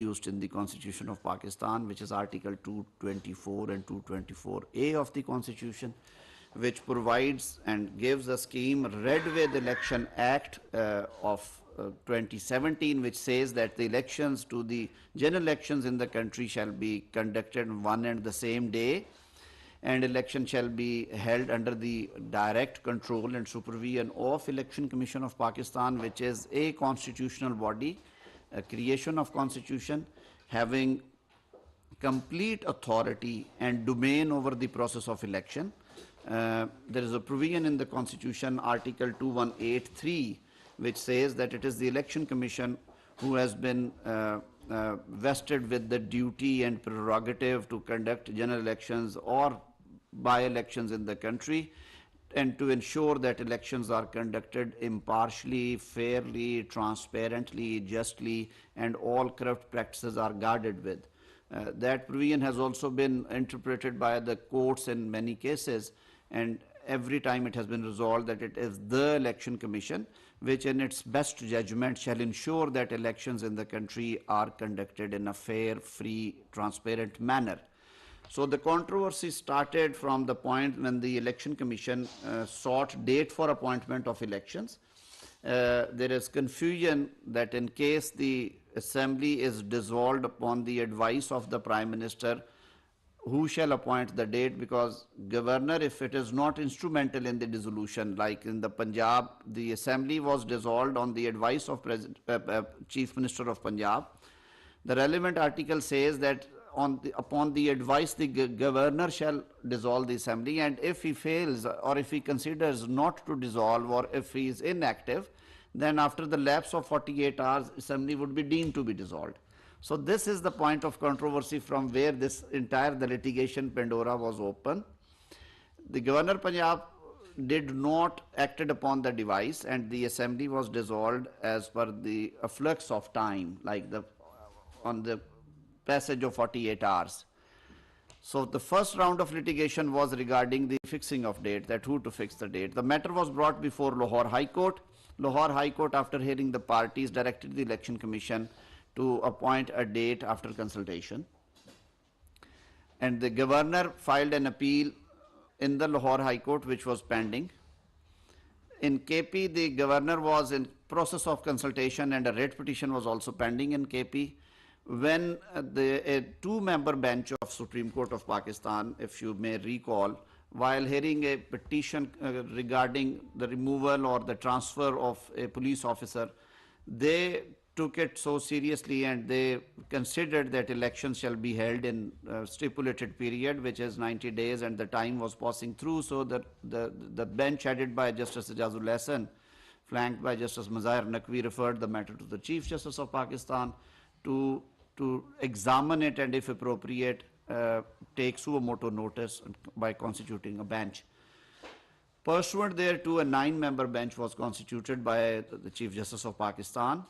introduced in the Constitution of Pakistan, which is Article 224 and 224A of the Constitution, which provides and gives a scheme read with Election Act of 2017, which says that the elections to the general elections in the country shall be conducted on one and the same day, and election shall be held under the direct control and supervision of Election Commission of Pakistan, which is a constitutional body, a creation of constitution, having complete authority and domain over the process of election. There is a provision in the Constitution, Article 2183, which says that it is the Election Commission who has been vested with the duty and prerogative to conduct general elections or by-elections in the country, and to ensure that elections are conducted impartially, fairly, transparently, justly, and all corrupt practices are guarded with. That provision has also been interpreted by the courts in many cases, and every time it has been resolved that it is the Election Commission which in its best judgment shall ensure that elections in the country are conducted in a fair, free, transparent manner. So the controversy started from the point when the Election Commission sought date for appointment of elections. There is confusion that in case the Assembly is dissolved upon the advice of the Prime Minister, who shall appoint the date, because governor, if it is not instrumental in the dissolution, like in the Punjab, the Assembly was dissolved on the advice of Chief Minister of Punjab. The relevant article says that upon the advice, the governor shall dissolve the Assembly, and if he fails or if he considers not to dissolve or if he is inactive, then after the lapse of 48 hours, Assembly would be deemed to be dissolved. So this is the point of controversy from where the litigation Pandora was open. The Governor Punjab did not acted upon the device, and the Assembly was dissolved as per the flux of time, like on the passage of 48 hours. So the first round of litigation was regarding the fixing of date, that who to fix the date. The matter was brought before Lahore High Court. Lahore High Court, after hearing the parties, directed the Election Commission to appoint a date after consultation. And the governor filed an appeal in the Lahore High Court, which was pending. In KP, the governor was in process of consultation and a writ petition was also pending in KP. When a two-member bench of Supreme Court of Pakistan, if you may recall, while hearing a petition regarding the removal or the transfer of a police officer, they took it so seriously and they considered that elections shall be held in a stipulated period, which is 90 days, and the time was passing through. So that the bench headed by Justice Ijazul Hasan, flanked by Justice Mazahir Naqvi, referred the matter to the Chief Justice of Pakistan to examine it and, if appropriate, take suo motu notice by constituting a bench. Pursuant thereto, a 9-member bench was constituted by the Chief Justice of Pakistan,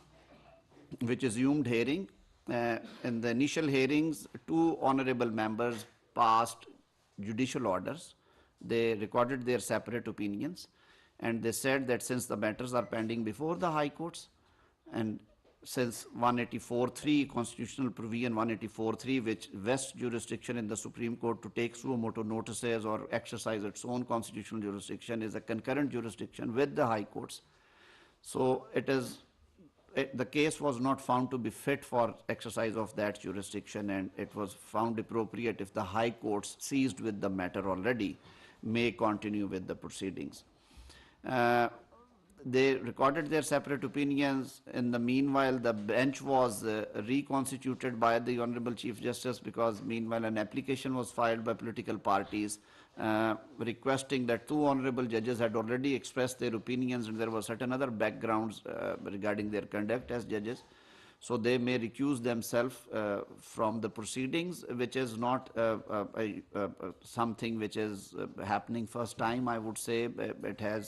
which assumed hearing. In the initial hearings, 2 honorable members passed judicial orders. They recorded their separate opinions, and they said that since the matters are pending before the high courts, and since 184.3, constitutional provision 184.3, which vests jurisdiction in the Supreme Court to take suo motu notices or exercise its own constitutional jurisdiction, is a concurrent jurisdiction with the high courts. So the case was not found to be fit for exercise of that jurisdiction, and it was found appropriate, if the high courts seized with the matter already, may continue with the proceedings. They recorded their separate opinions. In the meanwhile, the bench was reconstituted by the Honorable Chief Justice, because meanwhile an application was filed by political parties requesting that 2 honorable judges had already expressed their opinions, and there were certain other backgrounds regarding their conduct as judges. So they may recuse themselves from the proceedings, which is not something which is happening first time, I would say.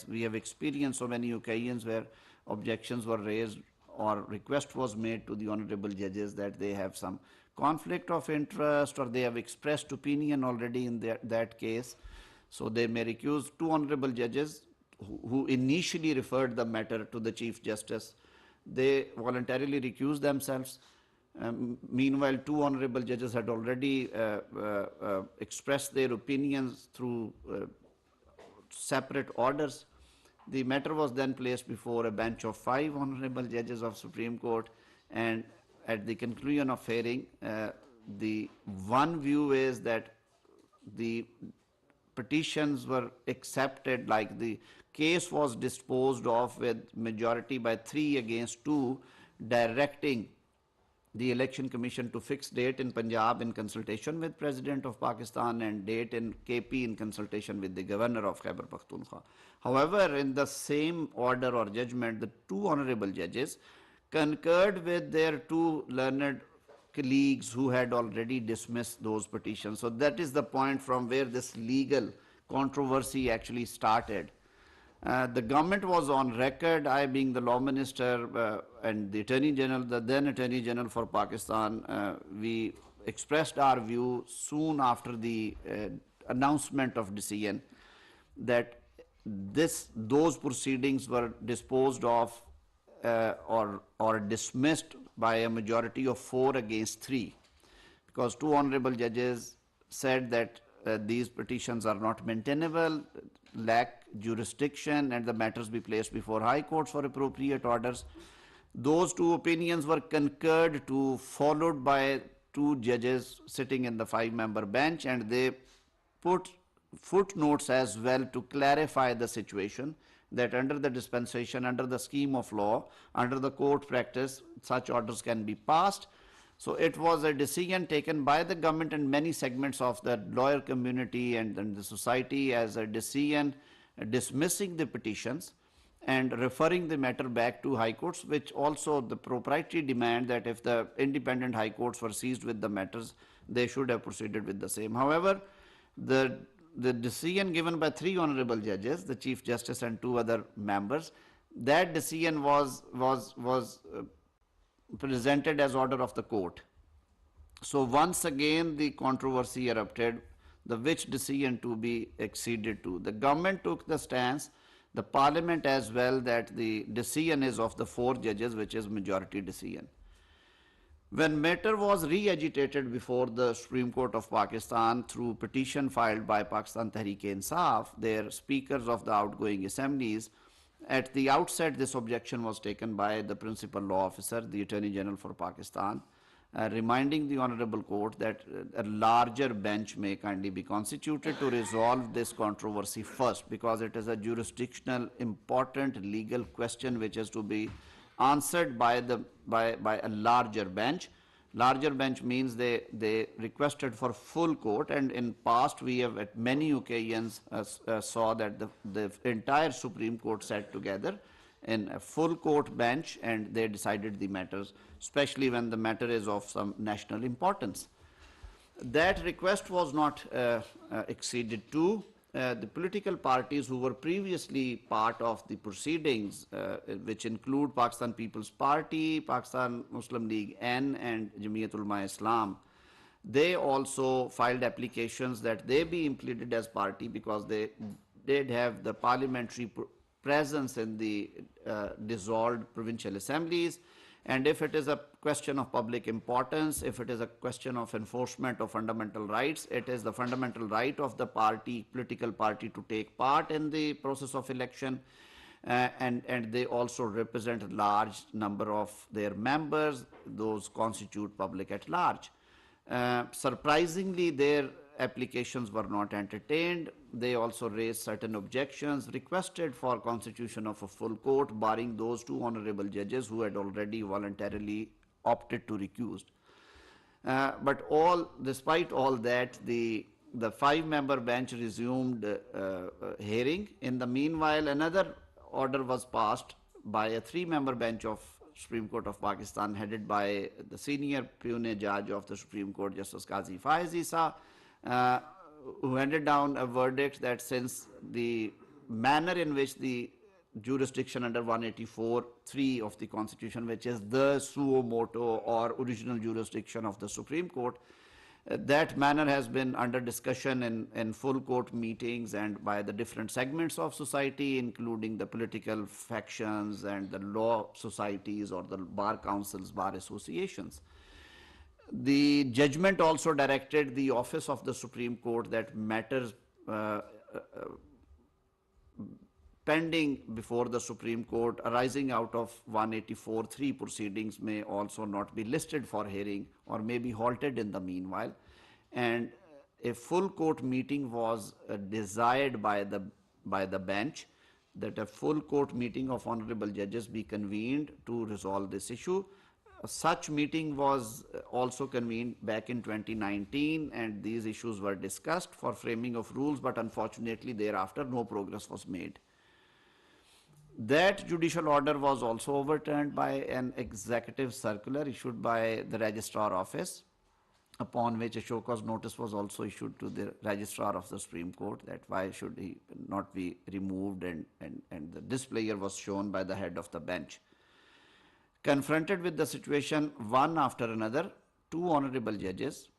We have experienced so many occasions where objections were raised or request was made to the honorable judges that they have some conflict of interest or they have expressed opinion already in that case. So they may recuse 2 honorable judges who initially referred the matter to the Chief Justice. They voluntarily recuse themselves. Meanwhile, two honorable judges had already expressed their opinions through separate orders. The matter was then placed before a bench of 5 honorable judges of Supreme Court, and at the conclusion of hearing, the one view is that the petitions were accepted, like the case was disposed of with majority by 3 against 2, directing the Election Commission to fix date in Punjab in consultation with President of Pakistan and date in KP in consultation with the Governor of Khyber Pakhtunkhwa. However, in the same order or judgment, the two honorable judges concurred with their two learned colleagues who had already dismissed those petitions. So that is the point from where this legal controversy actually started. The government was on record, I being the law minister and the Attorney General, the then Attorney General for Pakistan, we expressed our view soon after the announcement of decision that those proceedings were disposed of or dismissed by a majority of 4 against 3, because two honorable judges said that these petitions are not maintainable, lack jurisdiction, and the matters be placed before high courts for appropriate orders. Those two opinions were concurred to, followed by two judges sitting in the 5-member bench, and they put footnotes as well to clarify the situation, that under the dispensation, under the scheme of law, under the court practice, such orders can be passed. So it was a decision taken by the government and many segments of the lawyer community and the society as a decision dismissing the petitions and referring the matter back to high courts, which also the proprietary demand that if the independent high courts were seized with the matters, they should have proceeded with the same. However, the decision given by 3 honorable judges, the Chief Justice and 2 other members, that decision was presented as order of the court. So once again the controversy erupted, the which decision to be acceded to. The government took the stance, the parliament as well, that the decision is of the 4 judges, which is majority decision. When matter was re-agitated before the Supreme Court of Pakistan through petition filed by Pakistan Tehreek-e-Insaf, their speakers of the outgoing assemblies, at the outset this objection was taken by the principal law officer, the Attorney General for Pakistan, reminding the Honorable Court that a larger bench may kindly be constituted to resolve this controversy first, because it is a jurisdictional important legal question which is to be answered by a larger bench. Larger bench means they requested for full court, and in past we have at many occasions saw that the entire Supreme Court sat together in a full court bench and they decided the matters, especially when the matter is of some national importance. That request was not acceded to. The political parties who were previously part of the proceedings, which include Pakistan People's Party, Pakistan Muslim League N and Jamiat Ulama Islam, they also filed applications that they be included as party because they did have the parliamentary presence in the dissolved provincial assemblies. And if it is a question of public importance, if it is a question of enforcement of fundamental rights, it is the fundamental right of the party, political party, to take part in the process of election. And they also represent a large number of their members. Those constitute public at large. Surprisingly, their applications were not entertained. They also raised certain objections, requested for constitution of a full court, barring those 2 honorable judges who had already voluntarily opted to recuse. But despite all that, the 5-member bench resumed hearing. In the meanwhile, another order was passed by a 3-member bench of Supreme Court of Pakistan, headed by the senior Pune judge of the Supreme Court, Justice Qazi Faiz Isa, who handed down a verdict that since the manner in which the jurisdiction under 184(3) of the Constitution, which is the suo motu or original jurisdiction of the Supreme Court, that manner has been under discussion in full court meetings and by the different segments of society, including the political factions and the law societies or the bar councils, bar associations. The judgment also directed the office of the Supreme Court that matters pending before the Supreme Court arising out of 184(3) proceedings may also not be listed for hearing or may be halted in the meanwhile. And a full court meeting was desired by the bench, that a full court meeting of honorable judges be convened to resolve this issue. Such meeting was also convened back in 2019, and these issues were discussed for framing of rules, but unfortunately thereafter no progress was made. That judicial order was also overturned by an executive circular issued by the registrar office, upon which a show cause notice was also issued to the registrar of the Supreme Court, that why should he not be removed, and the displayer was shown by the head of the bench. Confronted with the situation, one after another, two honorable judges,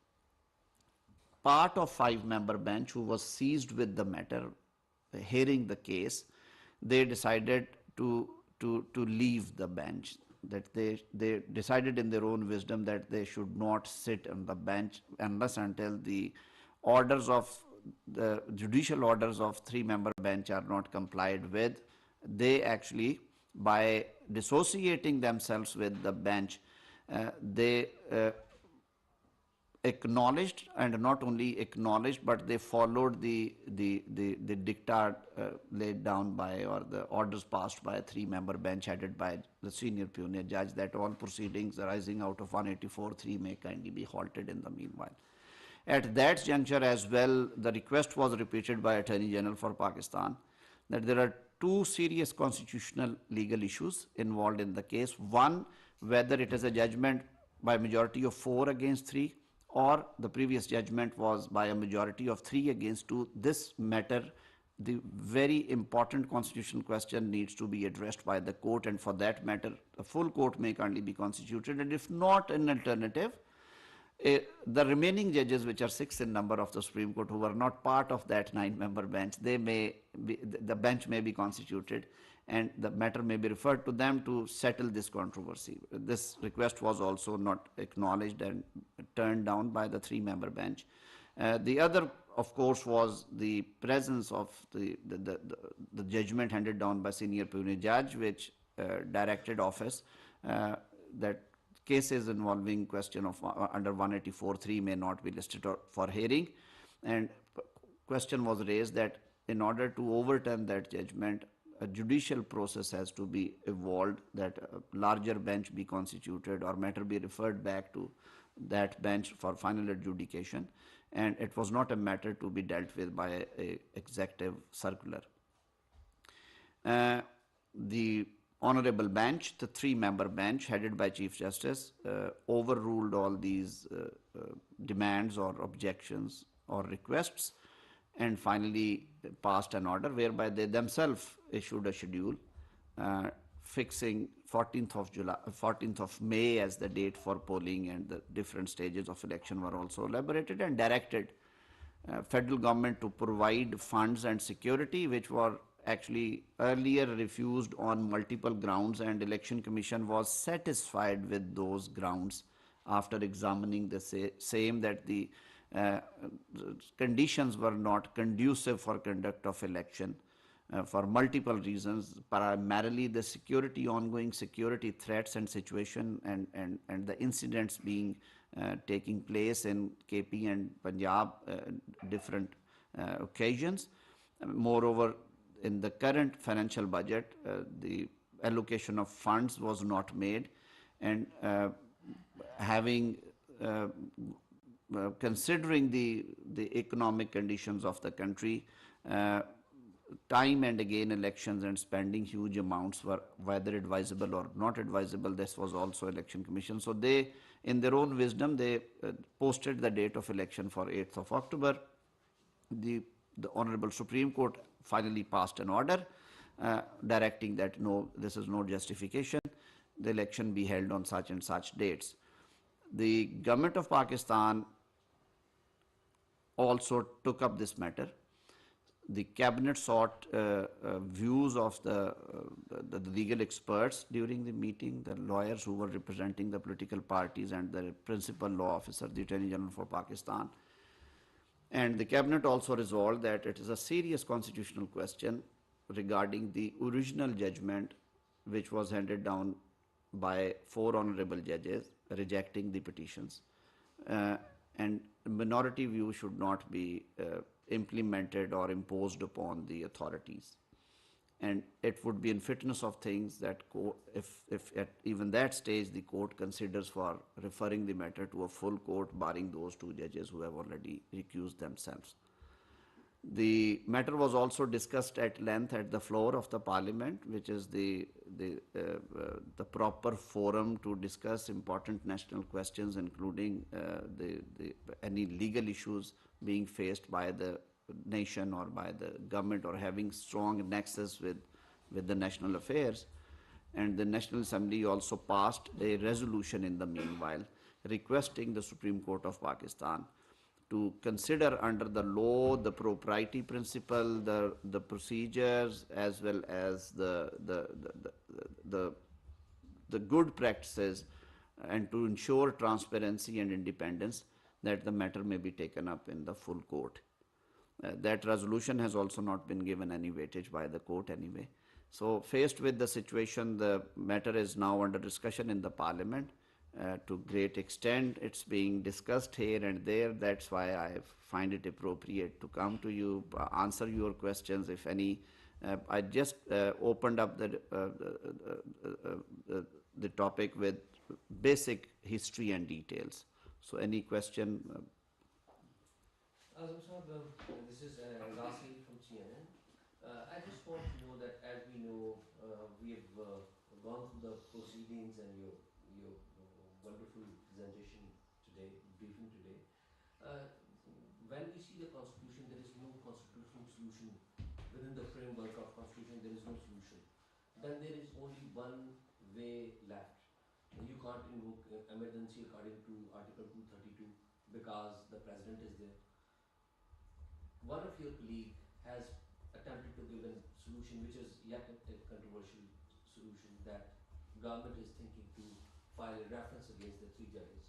part of 5-member bench who was seized with the matter, hearing the case, they decided to leave the bench. That they decided in their own wisdom that they should not sit on the bench unless until the orders of the judicial orders of 3-member bench are not complied with. They actually, by dissociating themselves with the bench, they acknowledged, and not only acknowledged, but they followed the diktat laid down by, or the orders passed by a 3-member bench headed by the senior punitive judge, that all proceedings arising out of 184(3) may kindly be halted in the meanwhile. At that juncture as well, the request was repeated by Attorney General for Pakistan that there are two serious constitutional legal issues involved in the case. One, whether it is a judgment by majority of 4 against 3, or the previous judgment was by a majority of 3 against 2. This matter, the very important constitutional question, needs to be addressed by the court, and for that matter, a full court may currently be constituted, and if not an alternative, the remaining judges, which are 6 in number of the Supreme Court, who were not part of that 9-member bench, they may be, the bench may be constituted, and the matter may be referred to them to settle this controversy. This request was also not acknowledged and turned down by the 3-member bench. The other, of course, was the presence of the judgment handed down by senior punitive judge, which directed office that cases involving question of under 184(3) may not be listed for hearing, and question was raised that in order to overturn that judgment, a judicial process has to be evolved, that a larger bench be constituted or matter be referred back to that bench for final adjudication, and it was not a matter to be dealt with by a executive circular. The honorable bench, the 3-member bench headed by Chief Justice, overruled all these demands or objections or requests, and finally passed an order whereby they themselves issued a schedule fixing 14th of May as the date for polling, and the different stages of election were also elaborated, and directed federal government to provide funds and security, which were actually earlier refused on multiple grounds, and Election Commission was satisfied with those grounds after examining the same, that the conditions were not conducive for conduct of election for multiple reasons, primarily the security, ongoing security threats and situation, and the incidents being taking place in KP and Punjab different occasions. Moreover, in the current financial budget, the allocation of funds was not made, and considering the economic conditions of the country, time and again elections and spending huge amounts were whether advisable or not advisable. This was also Election Commission. So they, in their own wisdom, they posted the date of election for 8th of October. The Honorable Supreme Court finally passed an order directing that no, this is no justification, the election be held on such and such dates. The government of Pakistan also took up this matter, The cabinet sought views of the legal experts during the meeting, the lawyers who were representing the political parties and the principal law officer, the Attorney General for Pakistan. And the cabinet also resolved that it is a serious constitutional question regarding the original judgment which was handed down by 4 honorable judges rejecting the petitions. And minority view should not be implemented or imposed upon the authorities. And it would be in fitness of things that if at even that stage the court considers for referring the matter to a full court, barring those 2 judges who have already recused themselves. The matter was also discussed at length at the floor of the parliament, which is the proper forum to discuss important national questions, including any legal issues being faced by the nation or by the government or having strong nexus with the national affairs. And the National Assembly also passed a resolution in the meanwhile requesting the Supreme Court of Pakistan to consider under the law the propriety principle, the procedures, as well as the good practices, and to ensure transparency and independence, that the matter may be taken up in the full court. That resolution has also not been given any weightage by the court anyway. So faced with the situation, the matter is now under discussion in the parliament. To great extent, it's being discussed here and there. That's why I find it appropriate to come to you, answer your questions, if any. I just opened up the topic with basic history and details. So any question? Azam Sahab, this is Rasi from CNN. I just want to know that, as we know, we have gone through the proceedings and your wonderful presentation today, briefing today. When we see the Constitution, there is no constitutional solution. Within the framework of Constitution, there is no solution. Then there is only one way left. You can't invoke emergency according to Article 232 because the President is there. One of your colleagues has attempted to give a solution which is yet a controversial solution, that government is thinking to file a reference against the 3 judges.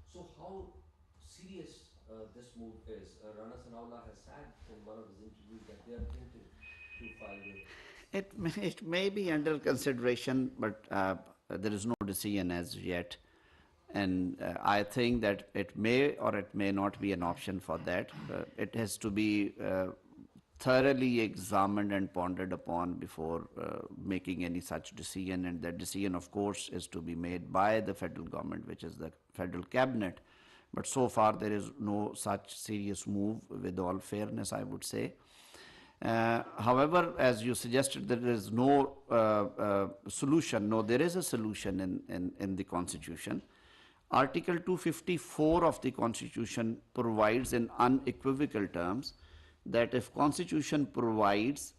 So how serious this move is? Rana Sanaullah has said in one of his interviews that they are thinking to file It may be under consideration, but there is no decision as yet. And I think that it may or it may not be an option for that. It has to be thoroughly examined and pondered upon before making any such decision. And that decision, of course, is to be made by the federal government, which is the federal cabinet. But so far, there is no such serious move, with all fairness, I would say. However, as you suggested, there is no solution. No, there is a solution in the Constitution. Article 254 of the Constitution provides in unequivocal terms that if Constitution provides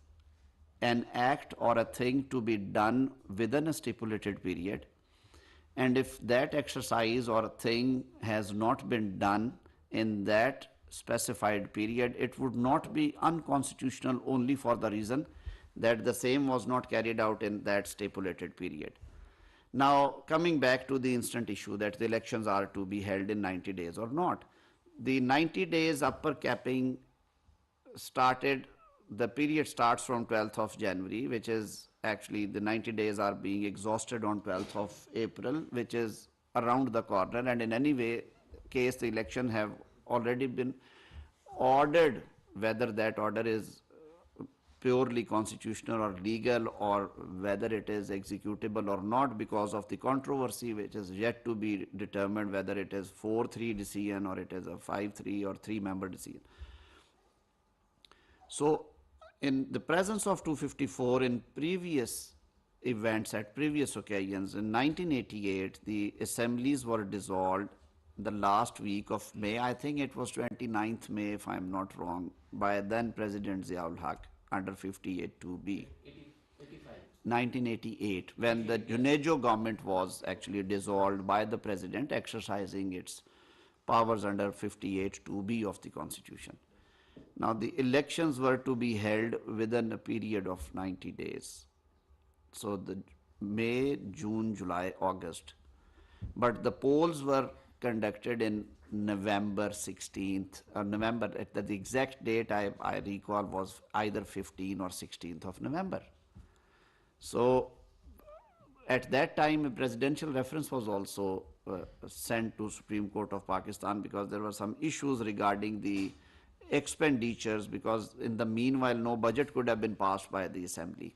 an act or a thing to be done within a stipulated period, and if that exercise or a thing has not been done in that specified period, it would not be unconstitutional only for the reason that the same was not carried out in that stipulated period. Now, coming back to the instant issue that the elections are to be held in 90 days or not, the 90 days upper capping started, the period starts from 12th of January, which is actually the 90 days are being exhausted on 12th of April, which is around the corner. And in any way, case the election have already been ordered, whether that order is purely constitutional or legal, or whether it is executable or not, because of the controversy which is yet to be determined, whether it is 4-3 decision or it is a 5-3 or 3-member decision. So in the presence of 254 in previous events at previous occasions, in 1988 the assemblies were dissolved the last week of May. I think it was 29th May, if I'm not wrong, by then President Ziaul Haq under 58(2)(b). 1988, when the Junejo government was actually dissolved by the President exercising its powers under 58(2)(b) of the Constitution. Now, the elections were to be held within a period of 90 days. So, the May, June, July, August. But the polls were conducted in November 16th, or November, the exact date I recall was either 15th or 16th of November. So, at that time, a presidential reference was also sent to Supreme Court of Pakistan because there were some issues regarding the expenditures, because in the meanwhile no budget could have been passed by the assembly,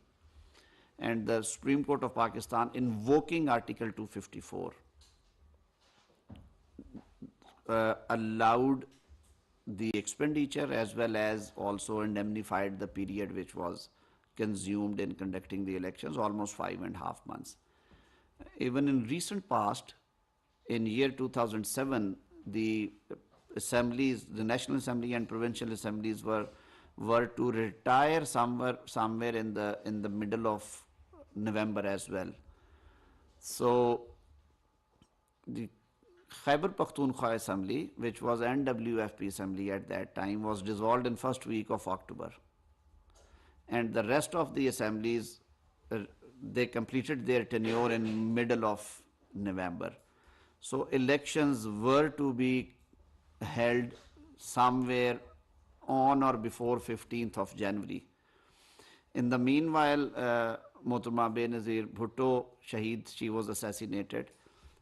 and the Supreme Court of Pakistan, invoking Article 254, allowed the expenditure as well as also indemnified the period which was consumed in conducting the elections, almost 5.5 months. Even in recent past, in year 2007, the assemblies, the National Assembly and provincial assemblies were to retire somewhere in the middle of November as well. So the Khyber Pakhtunkhwa Assembly, which was NWFP Assembly at that time, was dissolved in first week of October, and the rest of the assemblies they completed their tenure in middle of November. So elections were to be held somewhere on or before 15th of January. In the meanwhile, Mohtarama Benazir Bhutto Shaheed, she was assassinated,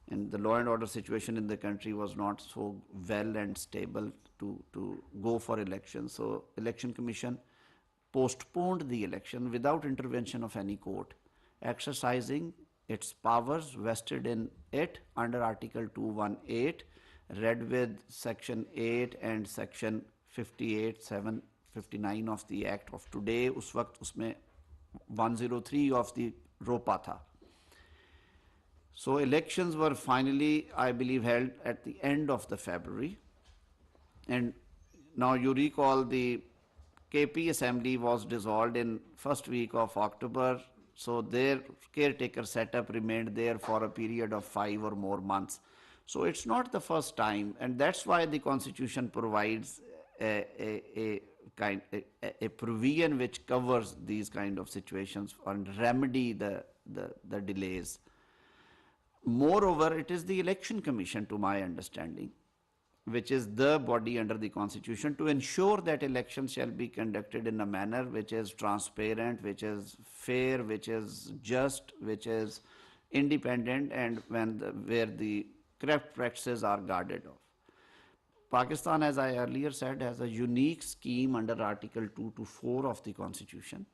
and the law and order situation in the country was not so well and stable to go for elections. So Election Commission postponed the election without intervention of any court, exercising its powers vested in it under Article 218, read with Section 8 and Section 58, 7, 59 of the Act of today. उस वक्त उसमें 103 of the रोपा था. So elections were finally, I believe, held at the end of the February. And now you recall the KP Assembly was dissolved in first week of October. So their caretaker setup remained there for a period of 5 or more months. So it's not the first time, and that's why the Constitution provides a provision which covers these kind of situations and remedy the delays. Moreover, it is the Election Commission, to my understanding, which is the body under the Constitution to ensure that elections shall be conducted in a manner which is transparent, which is fair, which is just, which is independent, and where the corrupt practices are guarded off. Pakistan, as I earlier said, has a unique scheme under Article 2 to 4 of the Constitution,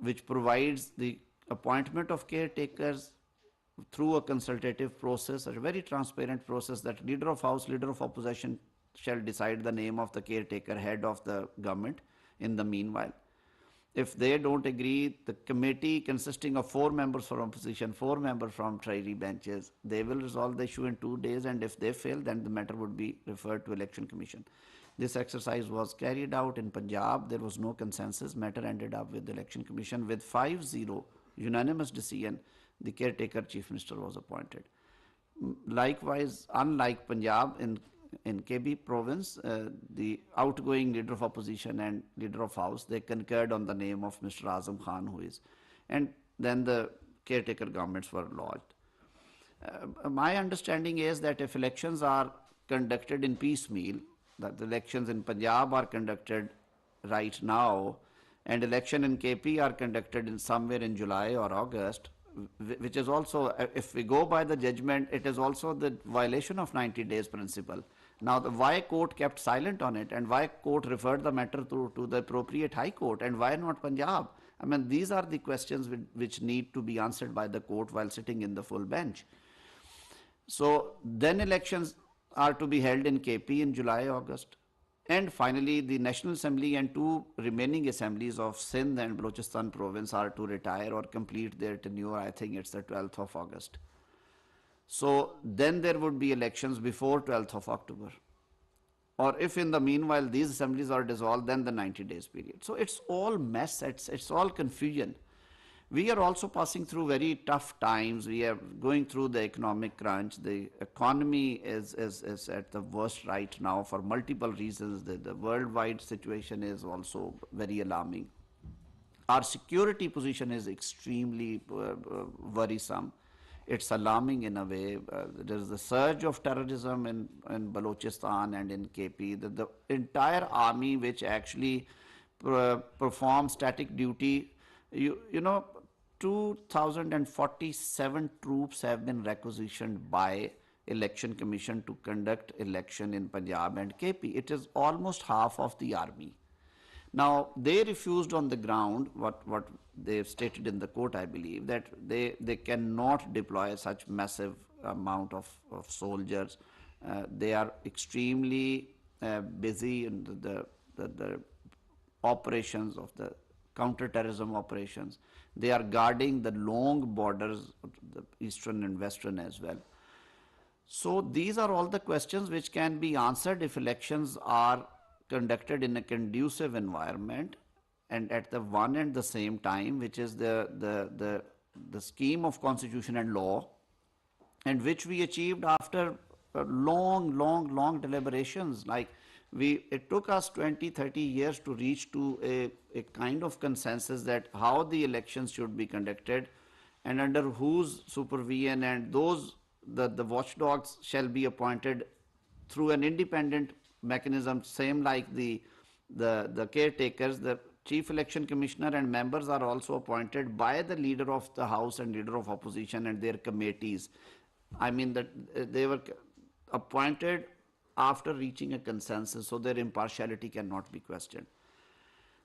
which provides the appointment of caretakers through a consultative process, a very transparent process, that leader of house, leader of opposition shall decide the name of the caretaker, head of the government in the meanwhile. If they don't agree, the committee consisting of 4 members from opposition, 4 members from Treasury benches, they will resolve the issue in 2 days, and if they fail, then the matter would be referred to Election Commission. This exercise was carried out in Punjab. There was no consensus. Matter ended up with the Election Commission with 5-0 unanimous decision. The caretaker chief minister was appointed. Likewise, unlike Punjab, in KB province, the outgoing leader of opposition and leader of house, they concurred on the name of Mr. Azam Khan, who is, and then the caretaker governments were lodged. My understanding is that if elections are conducted in piecemeal, that the elections in Punjab are conducted right now, and election in KP are conducted in somewhere in July or August, which is also, if we go by the judgment, it is also the violation of 90 days principle. Now, why court kept silent on it, and why court referred the matter to the appropriate high court, and why not Punjab? I mean, these are the questions which need to be answered by the court while sitting in the full bench. So then elections are to be held in KP in July, August. And finally, the National Assembly and 2 remaining assemblies of Sindh and Balochistan province are to retire or complete their tenure. I think it's the 12th of August. So then there would be elections before 12th of October. Or if in the meanwhile these assemblies are dissolved, then the 90 days period. So it's all mess, it's all confusion. We are also passing through very tough times. We are going through the economic crunch. The economy is at the worst right now for multiple reasons. The worldwide situation is also very alarming. Our security position is extremely worrisome. It's alarming in a way. There is a surge of terrorism in Balochistan and in KP. The entire army, which actually performs static duty, you know, 2,047 troops have been requisitioned by Election Commission to conduct election in Punjab and KP. It is almost half of the army. Now, they refused on the ground what they've stated in the court, I believe, that they cannot deploy such massive amount of soldiers. They are extremely busy in the operations of the counter-terrorism operations. They are guarding the long borders of the eastern and western as well. So these are all the questions which can be answered if elections are conducted in a conducive environment and at the one and the same time, which is the scheme of constitution and law, and which we achieved after long deliberations. Like it took us 20, 30 years to reach to a kind of consensus that how the elections should be conducted and under whose supervision, and the watchdogs shall be appointed through an independent mechanism, same like the caretakers. The chief election commissioner and members are also appointed by the leader of the house and leader of opposition and their committees. I mean that they were appointed after reaching a consensus, so their impartiality cannot be questioned.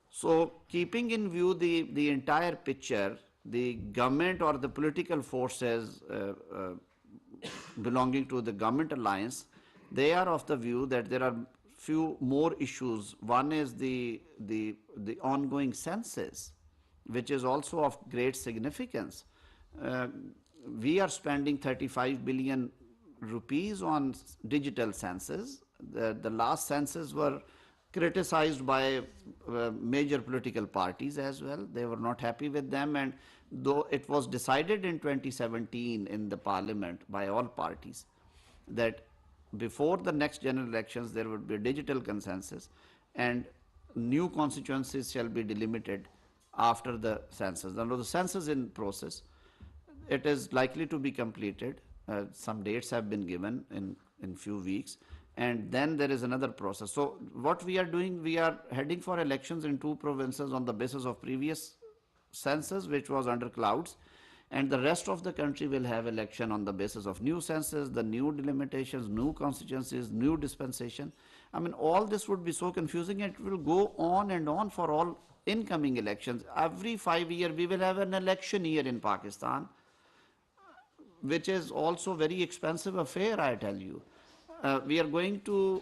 So keeping in view the entire picture, the government or the political forces belonging to the government alliance, they are of the view that there are few more issues. One is the ongoing census, which is also of great significance. We are spending 35 billion rupees on digital census. The last census were criticized by major political parties as well. They were not happy with them, and though it was decided in 2017 in the parliament by all parties that before the next general elections there would be a digital consensus and new constituencies shall be delimited after the census. Now the census is in process. It is likely to be completed. Some dates have been given in few weeks, and then there is another process. So what we are doing, we are heading for elections in 2 provinces on the basis of previous census, which was under clouds, and the rest of the country will have election on the basis of new census, the new delimitations, new constituencies, new dispensation. I mean, all this would be so confusing, and it will go on and on for all incoming elections. Every 5 years we will have an election year in Pakistan, which is also very expensive affair, I tell you. We are going to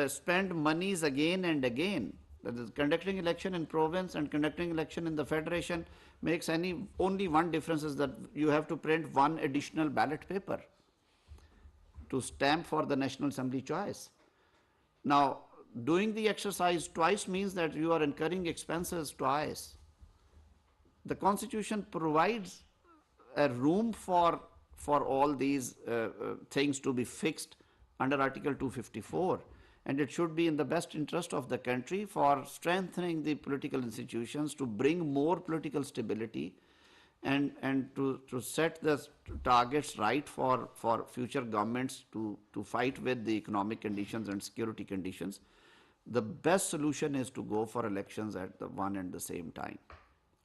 spend monies again and again. That is, conducting election in province and conducting election in the federation makes only one difference, is that you have to print one additional ballot paper to stamp for the National Assembly choice. Now, doing the exercise twice means that you are incurring expenses twice. The Constitution provides a room for all these things to be fixed under Article 254, and it should be in the best interest of the country for strengthening the political institutions, to bring more political stability, and to set the targets right for future governments to fight with the economic conditions and security conditions. The best solution is to go for elections at the one and the same time.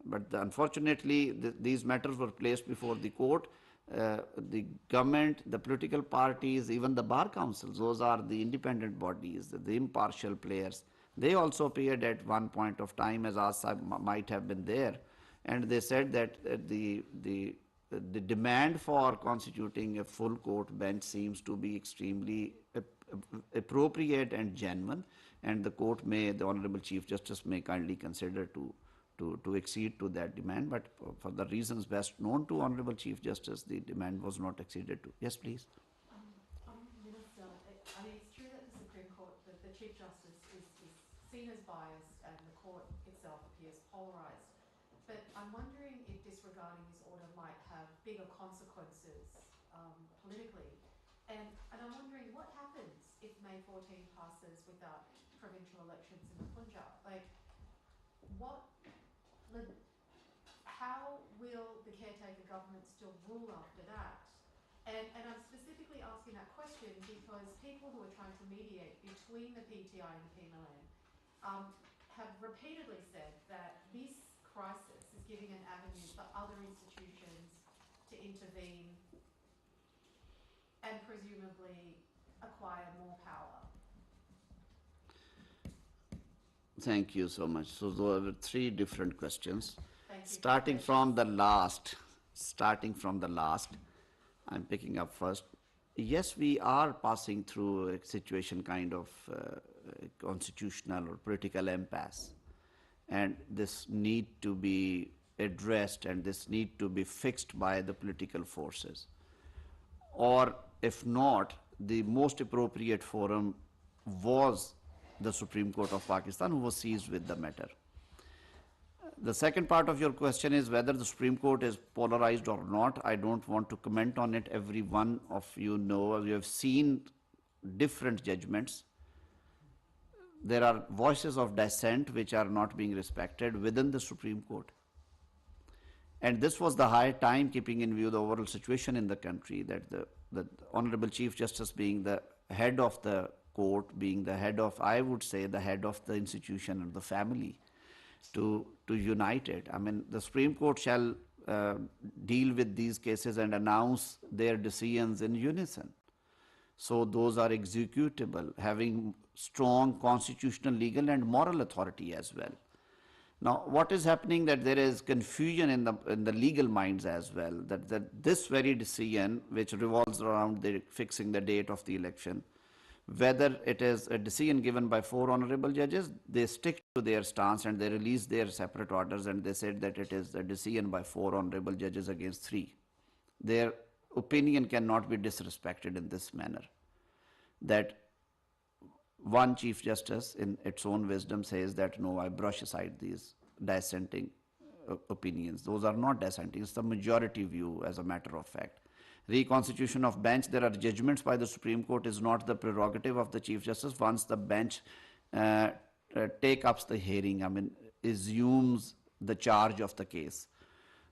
But unfortunately, these matters were placed before the court. The government, the political parties, even the bar councils, those are the independent bodies, the impartial players. They also appeared at one point of time, as Asab might have been there, and they said that the demand for constituting a full court bench seems to be extremely appropriate and genuine, and the Honorable Chief Justice may kindly consider to accede to that demand, but for the reasons best known to Honorable Chief Justice, the demand was not acceded to. Yes, please. Minister, I mean, it's true that the Supreme Court, the Chief Justice is seen as biased and the court itself appears polarised. but I'm wondering if disregarding this order might have bigger consequences politically. And I'm wondering what happens if May 14 passes without provincial elections in the Punjab? Like, how will the caretaker government still rule after that? And I'm specifically asking that question because people who are trying to mediate between the PTI and the PMLN have repeatedly said that this crisis is giving an avenue for other institutions to intervene and presumably acquire more power. Thank you so much. So there were three different questions. Thank you. Starting from the last, I'm picking up first. Yes, we are passing through a situation kind of constitutional or political impasse. And this need to be addressed and this need to be fixed by the political forces. Or if not, the most appropriate forum was the Supreme Court of Pakistan, who was seized with the matter. The second part of your question is whether the Supreme Court is polarized or not. I don't want to comment on it. Every one of you know, you have seen different judgments. There are voices of dissent which are not being respected within the Supreme Court. And this was the high time, keeping in view the overall situation in the country, that the Honorable Chief Justice being the head of the court, being the head of, I would say, the head of the institution and the family, to unite it. I mean, the Supreme Court shall deal with these cases and announce their decisions in unison. So those are executable, having strong constitutional, legal and moral authority as well. Now, what is happening that there is confusion in the legal minds as well, that this very decision, which revolves around fixing the date of the election, whether it is a decision given by 4 honorable judges, they stick to their stance and they release their separate orders and they said that it is a decision by 4 honorable judges against 3. Their opinion cannot be disrespected in this manner. That one Chief Justice in its own wisdom says that no, I brush aside these dissenting opinions. Those are not dissenting, it's the majority view as a matter of fact. Reconstitution of bench, there are judgments by the Supreme Court, is not the prerogative of the Chief Justice. Once the bench take up the hearing, I mean, assumes the charge of the case.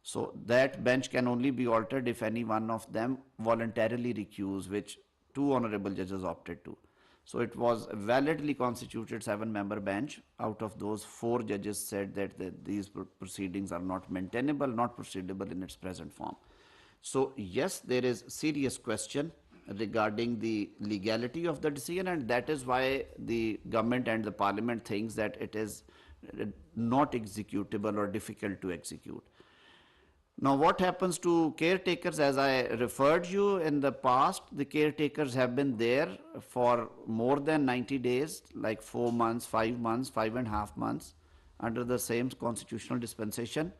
So that bench can only be altered if any one of them voluntarily recuse, which 2 honorable judges opted to. So it was a validly constituted 7-member bench. Out of those, 4 judges said that these proceedings are not maintainable, not proceedable in its present form. So yes, there is serious question regarding the legality of the decision, and that is why the government and the parliament thinks that it is not executable or difficult to execute. Now, what happens to caretakers? As I referred you in the past, the caretakers have been there for more than 90 days, like 4 months, 5 months, 5.5 months, under the same constitutional dispensation.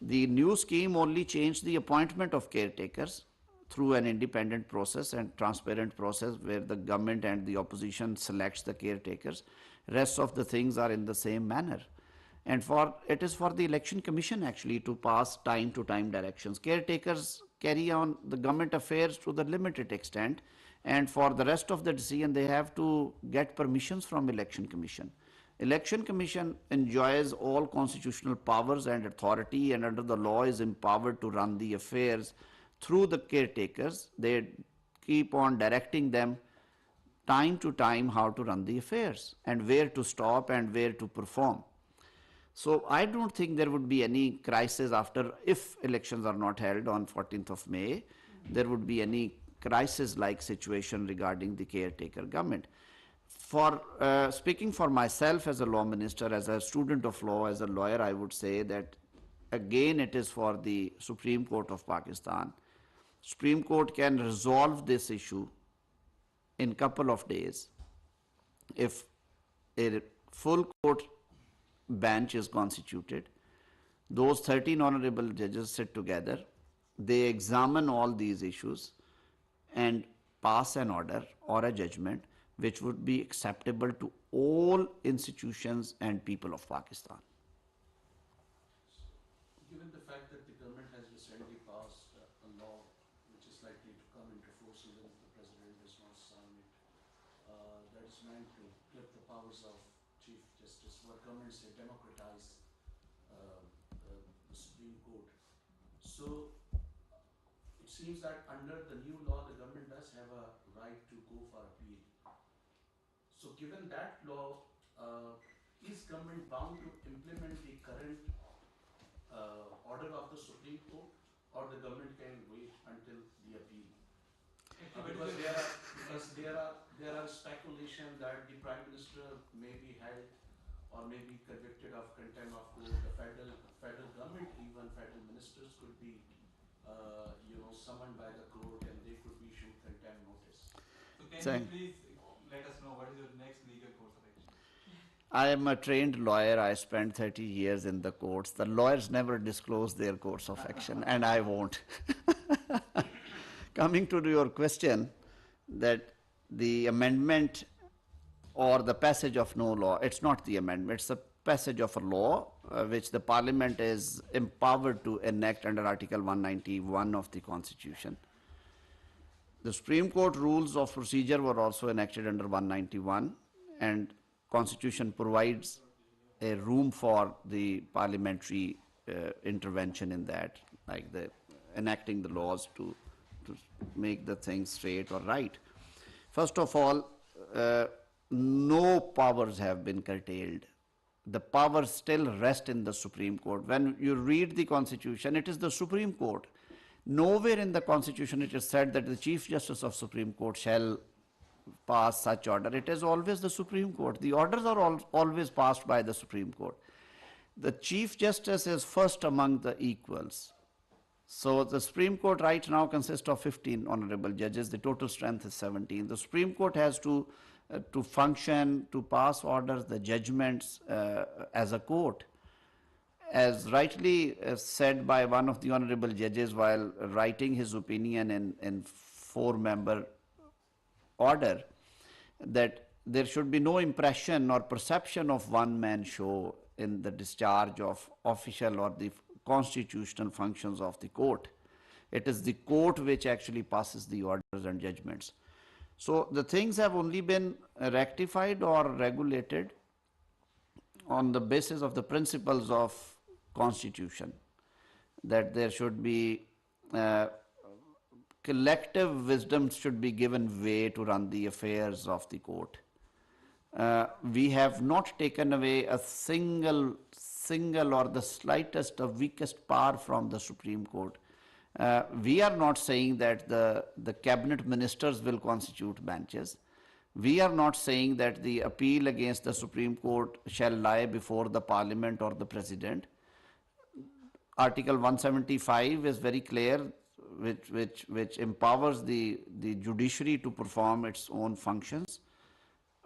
The new scheme only changed the appointment of caretakers through an independent process and transparent process where the government and the opposition selects the caretakers. Rest of the things are in the same manner. And it is for the election commission actually to pass time to time directions. Caretakers carry on the government affairs to the limited extent, and for the rest of the decision they have to get permissions from election commission. Election Commission enjoys all constitutional powers and authority, and under the law is empowered to run the affairs through the caretakers. They keep on directing them time to time how to run the affairs and where to stop and where to perform. So I don't think there would be any crisis after, if elections are not held on 14th of May, there would be any crisis-like situation regarding the caretaker government. For speaking for myself as a law minister, as a student of law, as a lawyer, I would say that again it is for the Supreme Court of Pakistan. Supreme Court can resolve this issue in couple of days if a full court bench is constituted. Those 13 honorable judges sit together, they examine all these issues and pass an order or a judgment which would be acceptable to all institutions and people of Pakistan. meant to clip the powers of Chief Justice, what government say democratize the Supreme Court. So it seems that under the new law, the government does have a right to go for appeal. So given that law, is government bound to implement the current order of the Supreme Court, or the government can wait until the appeal? Because there are speculation that the Prime Minister may be held or may be convicted of contempt of court. The federal government, even federal ministers, could be summoned by the court, and they could be issued contempt notice. So can you please let us know what is your next legal course of action? I am a trained lawyer. I spent 30 years in the courts. The lawyers never disclose their course of action, and I won't. Coming to your question, that the amendment or the passage of no law, it's not the amendment, it's the passage of a law which the Parliament is empowered to enact under Article 191 of the Constitution. The Supreme Court rules of procedure were also enacted under 191, and Constitution provides a room for the parliamentary intervention in that, like the enacting the laws to make the things straight or right. First of all, no powers have been curtailed. The powers still rest in the Supreme Court. When you read the Constitution, it is the Supreme Court. Nowhere in the Constitution it is said that the Chief Justice of Supreme Court shall pass such order. It is always the Supreme Court. The orders are always passed by the Supreme Court. The Chief Justice is first among the equals. So the Supreme Court right now consists of 15 honorable judges. The total strength is 17. The Supreme Court has to function, to pass orders, the judgments as a court. As rightly said by one of the honorable judges while writing his opinion in 4-member order, that there should be no impression or perception of one-man show in the discharge of official or the constitutional functions of the court. It is the court which actually passes the orders and judgments. So the things have only been rectified or regulated on the basis of the principles of Constitution, that there should be collective wisdom should be given way to run the affairs of the court. We have not taken away a single or the slightest or weakest power from the Supreme Court. We are not saying that the cabinet ministers will constitute benches. We are not saying that the appeal against the Supreme Court shall lie before the Parliament or the President. Article 175 is very clear, which empowers the judiciary to perform its own functions.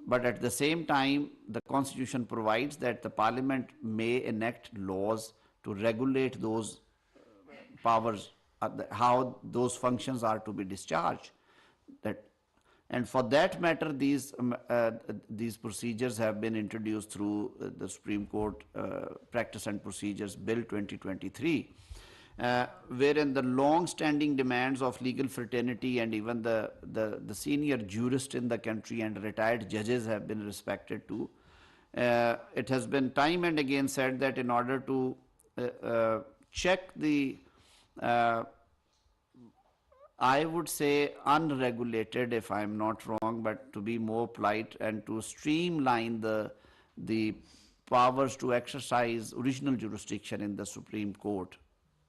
But at the same time, the Constitution provides that the Parliament may enact laws to regulate those powers, how those functions are to be discharged. And for that matter, these procedures have been introduced through the Supreme Court Practice and Procedures Bill 2023, wherein the long-standing demands of legal fraternity and even the senior jurists in the country and retired judges have been respected too. It has been time and again said that in order to check the I would say unregulated, if I'm not wrong, but to be more polite, and to streamline the powers to exercise original jurisdiction in the Supreme Court,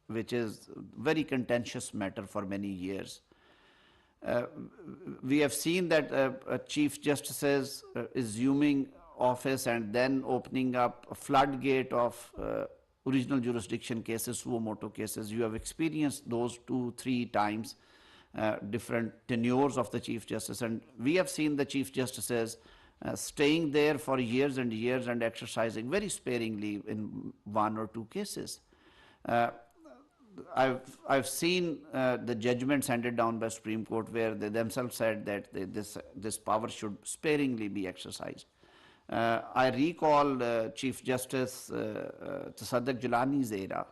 which is a very contentious matter for many years. We have seen that Chief Justices assuming office and then opening up a floodgate of original jurisdiction cases, suo motu cases. You have experienced those 2-3 times. Different tenures of the Chief Justice, and we have seen the Chief Justices staying there for years and years and exercising very sparingly in 1 or 2 cases. I've seen the judgments handed down by Supreme Court where they themselves said that this power should sparingly be exercised. I recall Chief Justice Tasadduq Jilani's era.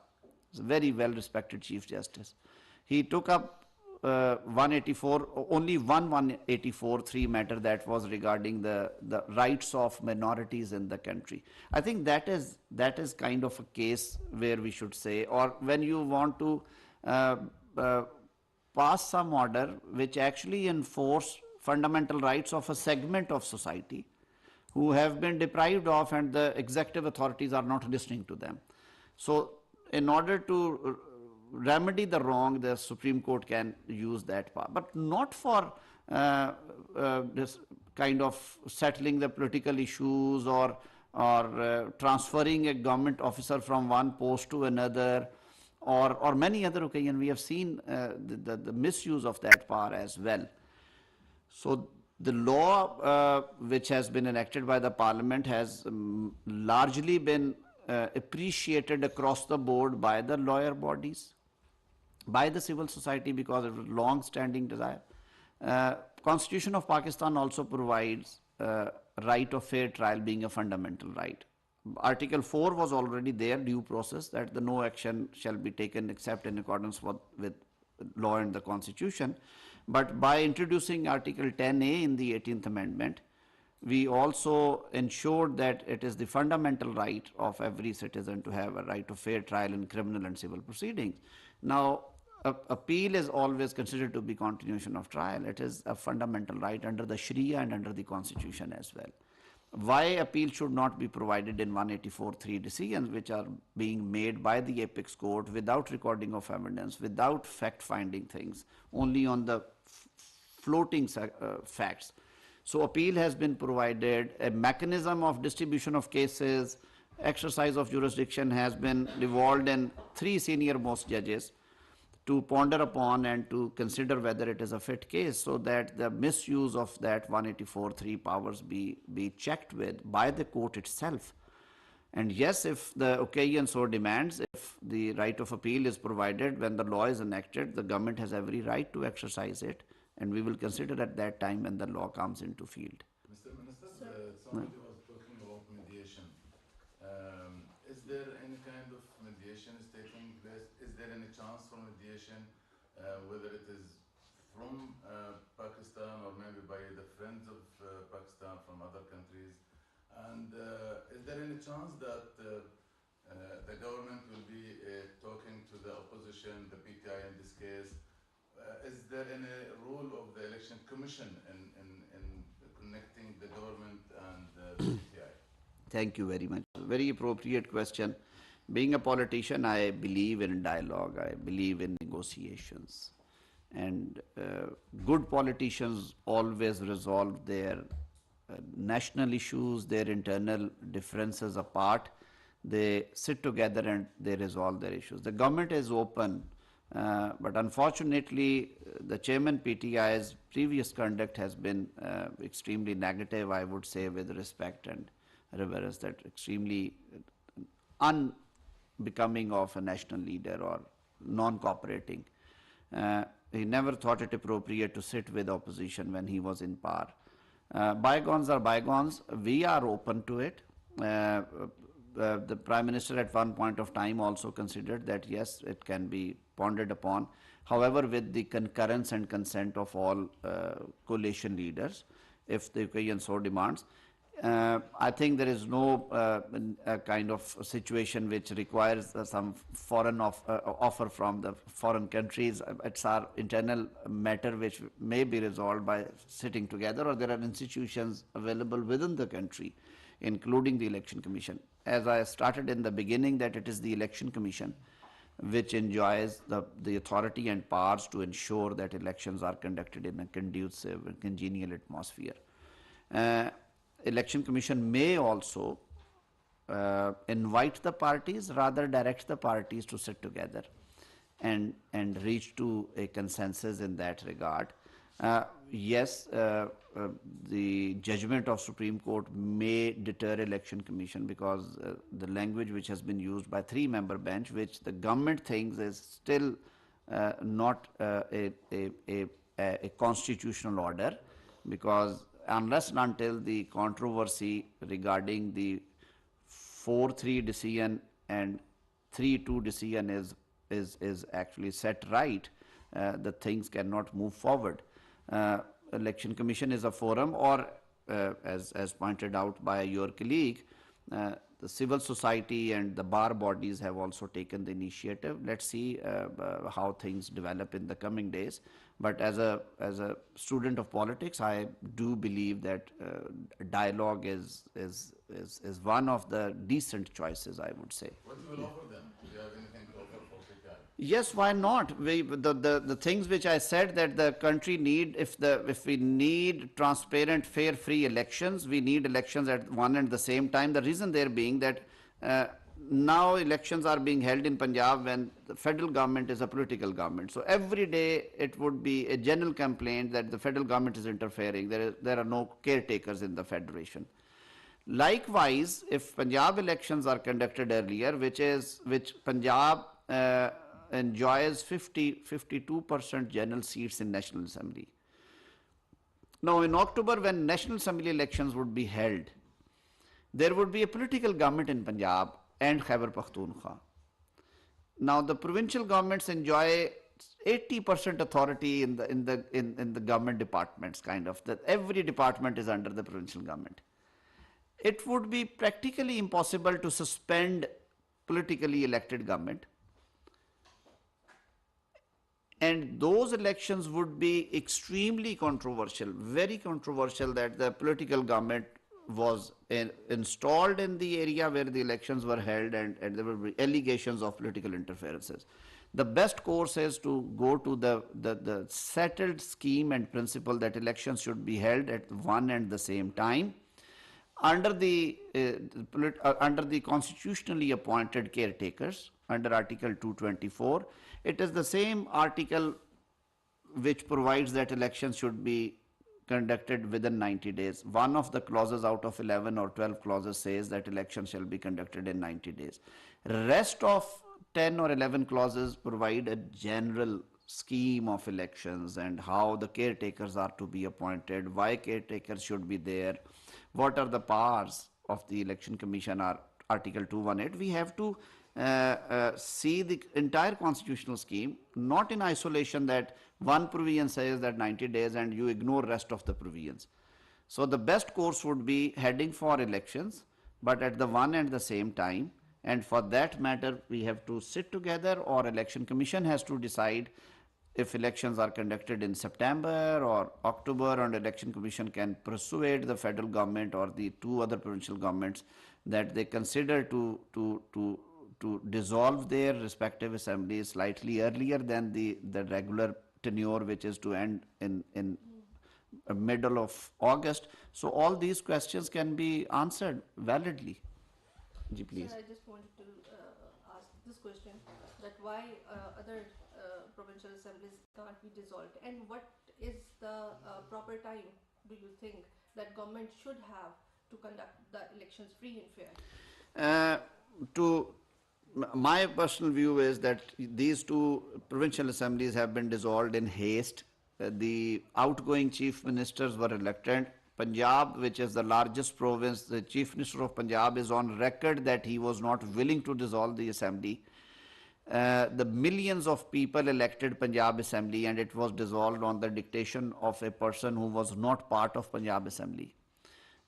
He's a very well-respected Chief Justice. He took up only one 184(3) matter that was regarding the rights of minorities in the country. I think that is kind of a case where we should say, or when you want to pass some order which actually enforce fundamental rights of a segment of society who have been deprived of, and the executive authorities are not listening to them. So in order to remedy the wrong, the Supreme Court can use that power, but not for this kind of settling the political issues or transferring a government officer from one post to another, or many other occasions. We have seen the misuse of that power as well. So the law which has been enacted by the Parliament has largely been appreciated across the board by the lawyer bodies, by the civil society, because of a long-standing desire. Constitution of Pakistan also provides right of fair trial being a fundamental right. Article 4 was already there, due process, that the no action shall be taken except in accordance with law and the Constitution. But by introducing Article 10A in the 18th Amendment, we also ensured that it is the fundamental right of every citizen to have a right of fair trial in criminal and civil proceedings. Now, appeal is always considered to be continuation of trial. It is a fundamental right under the Sharia and under the Constitution as well. Why appeal should not be provided in 184(3) decisions which are being made by the apex court without recording of evidence, without fact-finding things, only on the floating facts. So appeal has been provided, a mechanism of distribution of cases, exercise of jurisdiction has been devolved in 3 senior most judges to ponder upon and to consider whether it is a fit case, so that the misuse of that 184(3) powers be checked with by the court itself. And yes, if the occasion so demands, if the right of appeal is provided when the law is enacted, the government has every right to exercise it, and we will consider at that time when the law comes into field. Mr. Minister, somebody was talking about mediation. Is there any kind of mediation is taking place? Is there any chance for mediation, whether it is from Pakistan or maybe by the friends of Pakistan from other countries? And is there any chance that the government will be talking to the opposition, the PTI in this case? Is there any role of the Election Commission in connecting the government and the PTI? Thank you very much. Very appropriate question. Being a politician, I believe in dialogue. I believe in negotiations. And good politicians always resolve their national issues, their internal differences apart. They sit together and they resolve their issues. The government is open, but unfortunately, the chairman PTI's previous conduct has been extremely negative, I would say, with respect and reverence, that extremely unbecoming of a national leader or non-cooperating. He never thought it appropriate to sit with opposition when he was in power. Bygones are bygones. We are open to it. The Prime Minister at one point of time also considered that yes, it can be pondered upon. However, with the concurrence and consent of all coalition leaders, if the occasion so demands. I think there is no kind of situation which requires some foreign offer from the foreign countries. It's our internal matter which may be resolved by sitting together, or there are institutions available within the country, including the Election Commission. As I started in the beginning, that it is the Election Commission which enjoys the authority and powers to ensure that elections are conducted in a conducive and congenial atmosphere. Election Commission may also invite the parties, rather direct the parties to sit together and reach to a consensus in that regard. Yes, the judgment of Supreme Court may deter Election Commission because the language which has been used by 3-member bench, which the government thinks is still not a constitutional order, because unless and until the controversy regarding the 4-3 decision and 3-2 decision is actually set right, the things cannot move forward. Election Commission is a forum, or as pointed out by your colleague, the civil society and the bar bodies have also taken the initiative. Let's see how things develop in the coming days. But as a student of politics, I do believe that dialogue is one of the decent choices, I would say. What you will offer them? Do you have anything to offer for PKI? Yes, why not? The things which I said that the country need, if we need transparent, fair, free elections, we need elections at one and the same time. The reason there being that now elections are being held in Punjab when the federal government is a political government. So every day it would be a general complaint that the federal government is interfering. There are no caretakers in the federation. Likewise, if Punjab elections are conducted earlier, which Punjab enjoys 52% general seats in National Assembly. Now in October, when National Assembly elections would be held, there would be a political government in Punjab and Khyber Pakhtunkhwa. Now the provincial governments enjoy 80% authority in the government departments, kind of, that every department is under the provincial government. It would be practically impossible to suspend politically elected government. And those elections would be extremely controversial, very controversial, that the political government was installed in the area where the elections were held, and there would be allegations of political interferences. The best course is to go to the settled scheme and principle that elections should be held at one and the same time under the constitutionally appointed caretakers under Article 224. It is the same article which provides that elections should be conducted within 90 days. One of the clauses out of 11 or 12 clauses says that elections shall be conducted in 90 days. Rest of 10 or 11 clauses provide a general scheme of elections and how the caretakers are to be appointed, why caretakers should be there, what are the powers of the Election Commission, or Article 218. We have to see the entire constitutional scheme, not in isolation that one provision says that 90 days and you ignore rest of the provisions. So the best course would be heading for elections, but at the one and the same time. And for that matter, we have to sit together, or Election Commission has to decide if elections are conducted in September or October, and Election Commission can persuade the federal government or the two other provincial governments that they consider to dissolve their respective assemblies slightly earlier than the regular tenure, which is to end in middle of August. So all these questions can be answered validly. Ji, please. Sir, I just wanted to ask this question, that why other provincial assemblies can't be dissolved, and what is the proper time do you think that government should have to conduct the elections free and fair? My personal view is that these two provincial assemblies have been dissolved in haste. The outgoing chief ministers were elected. Punjab, which is the largest province, the chief minister of Punjab is on record that he was not willing to dissolve the assembly. The millions of people elected Punjab Assembly, and it was dissolved on the dictation of a person who was not part of Punjab Assembly,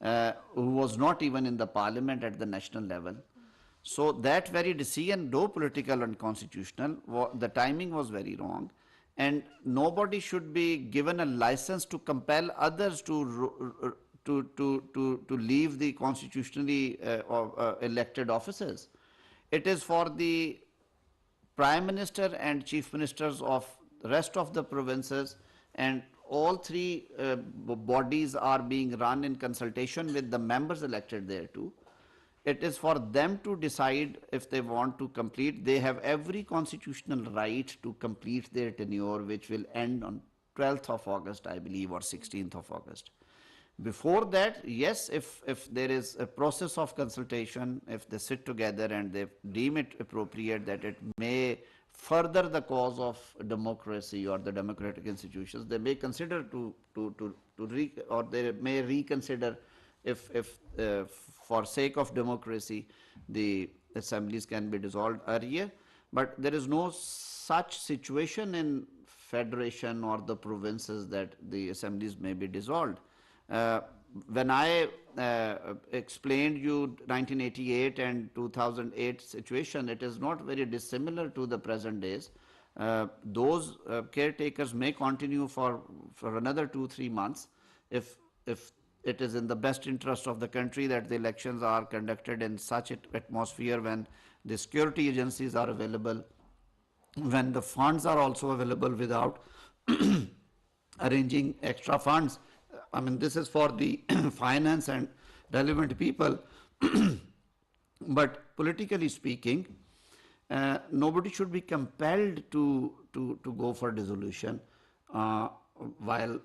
who was not even in the parliament at the national level. So that very decision, though political and constitutional, the timing was very wrong, and nobody should be given a license to compel others to leave the constitutionally elected offices. It is for the Prime Minister and Chief Ministers of the rest of the provinces, and all three bodies are being run in consultation with the members elected there too. It is for them to decide if they want to complete. They have every constitutional right to complete their tenure, which will end on 12th of August, I believe, or 16th of August. Before that, yes, if there is a process of consultation, if they sit together and they deem it appropriate that it may further the cause of democracy or the democratic institutions, they may consider or they may reconsider if for sake of democracy the assemblies can be dissolved earlier. But there is no such situation in federation or the provinces that the assemblies may be dissolved. When I explained you 1988 and 2008 situation, it is not very dissimilar to the present days. Those caretakers may continue for another 2-3 months if it is in the best interest of the country that the elections are conducted in such atmosphere when the security agencies are available, when the funds are also available without arranging extra funds. I mean, this is for the finance and relevant people. But politically speaking, nobody should be compelled to go for dissolution while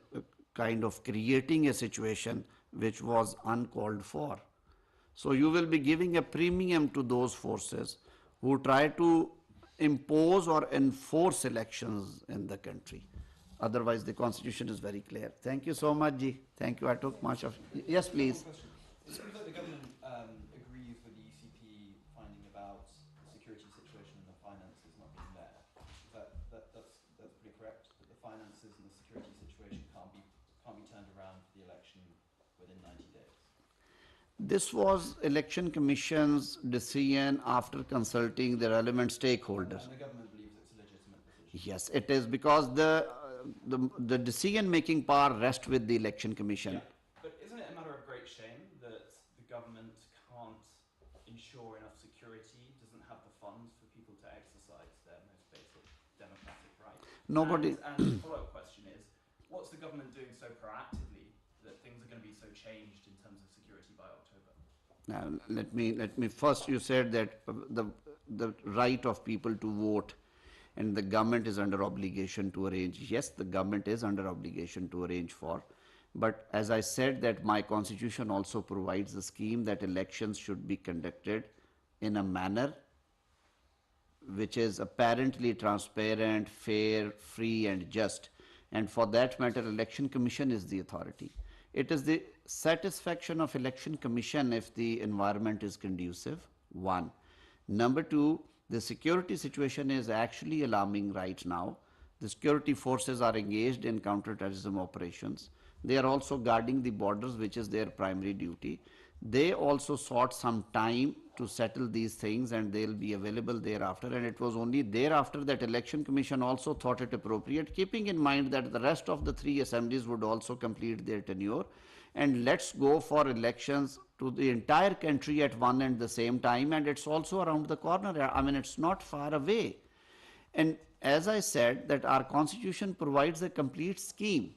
kind of creating a situation which was uncalled for. So you will be giving a premium to those forces who try to impose or enforce elections in the country. Otherwise, the constitution is very clear. Thank you so much, Ji. Thank you. I took much of. Yes, please. It seems like the government agrees with the ECP finding about the security situation and the finances not being there. That's pretty correct. That the finances and the security situation can't be turned around for the election within 90 days. This was Election Commission's decision after consulting the relevant stakeholders. And the government believes it's a legitimate decision. Yes, it is, because the decision-making power rests with the Election Commission. Yeah. But isn't it a matter of great shame that the government can't ensure enough security, doesn't have the funds for people to exercise their most basic democratic right? Nobody. And the follow-up question is, what's the government doing so proactively that things are going to be so changed in terms of security by October? Now, let me first, you said that the right of people to vote and the government is under obligation to arrange. Yes, the government is under obligation to arrange for. But as I said, that my constitution also provides a scheme that elections should be conducted in a manner which is apparently transparent, fair, free and just. And for that matter, Election Commission is the authority. It is the satisfaction of Election Commission if the environment is conducive, one. Number two, the security situation is actually alarming right now. The security forces are engaged in counter-terrorism operations. They are also guarding the borders, which is their primary duty. They also sought some time to settle these things and they'll be available thereafter. And it was only thereafter that Election Commission also thought it appropriate, keeping in mind that the rest of the 3 assemblies would also complete their tenure. And let's go for elections to the entire country at one and the same time, and it's also around the corner. I mean, it's not far away. And as I said, that our constitution provides a complete scheme.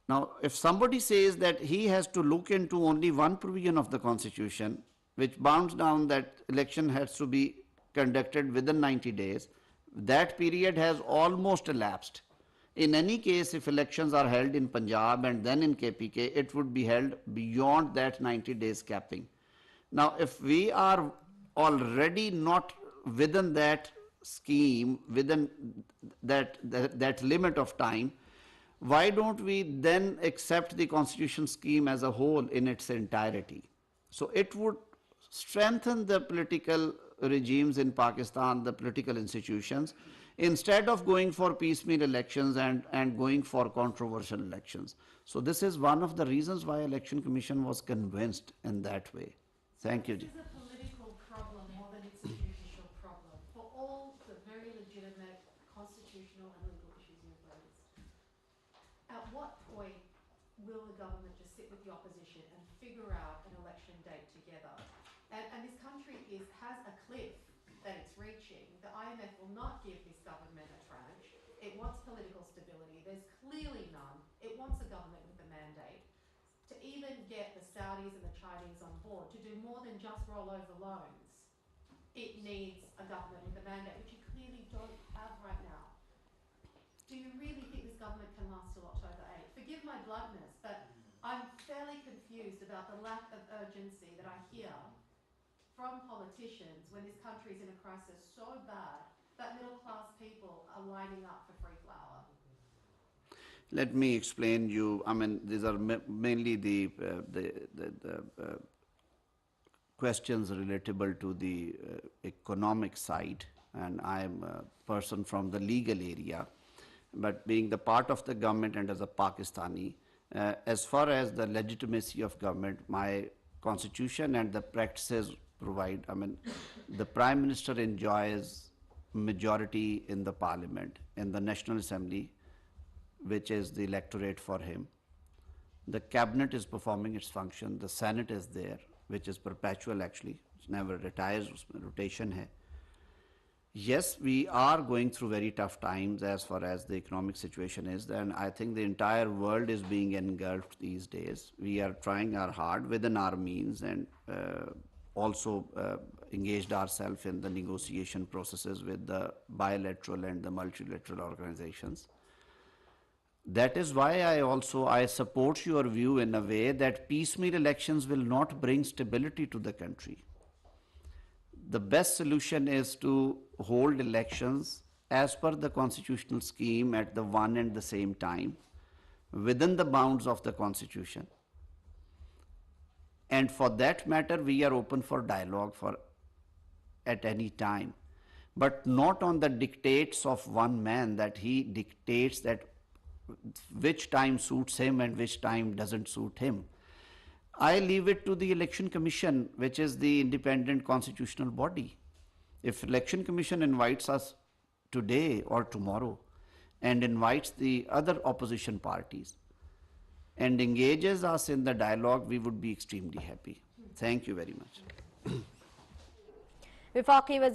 Now, if somebody says that he has to look into only one provision of the constitution, which bounds down that election has to be conducted within 90 days, that period has almost elapsed. In any case, if elections are held in Punjab and then in KPK, it would be held beyond that 90 days capping. Now, if we are already not within that scheme, within that limit of time, why don't we then accept the constitution scheme as a whole in its entirety? So it would strengthen the political regimes in Pakistan, the political institutions, instead of going for piecemeal elections and going for controversial elections. So this is one of the reasons why Election Commission was convinced in that way. Thank you. This is a political problem more than it's a judicial problem for all the very legitimate constitutional and legal issues you've raised. At what point will the government just sit with the opposition and figure out an election date together? And this country has a cliff that it's reaching. The IMF will not give this government a tranche. It wants political stability. There's clearly none. It wants a government with a mandate. To even get the Saudis and the Chinese on board, to do more than just roll over loans, it needs a government with a mandate, which you clearly don't have right now. Do you really think this government can last till October 8th? Forgive my bluntness, but I'm fairly confused about the lack of urgency that I hear from politicians when this country is in a crisis so bad that middle-class people are lining up for free flour. Let me explain you. I mean, these are mainly the questions relatable to the economic side, and I am a person from the legal area. but being the part of the government and as a Pakistani, as far as the legitimacy of government, my constitution and the practices provide, I mean, the Prime Minister enjoys majority in the parliament, in the National Assembly, which is the electorate for him. The cabinet is performing its function, the Senate is there, which is perpetual actually, it never retires, usme rotation hai. Yes, we are going through very tough times as far as the economic situation is, and I think the entire world is being engulfed these days. We are trying our hard within our means and also engaged ourselves in the negotiation processes with the bilateral and the multilateral organizations. That is why I support your view in a way that piecemeal elections will not bring stability to the country. The best solution is to hold elections as per the constitutional scheme at the one and the same time within the bounds of the constitution. And for that matter, we are open for dialogue at any time, but not on the dictates of one man, that he dictates that which time suits him and which time doesn't suit him. I leave it to the Election Commission, which is the independent constitutional body. If Election Commission invites us today or tomorrow and invites the other opposition parties and engages us in the dialogue, we would be extremely happy. Thank you very much. Wifaqi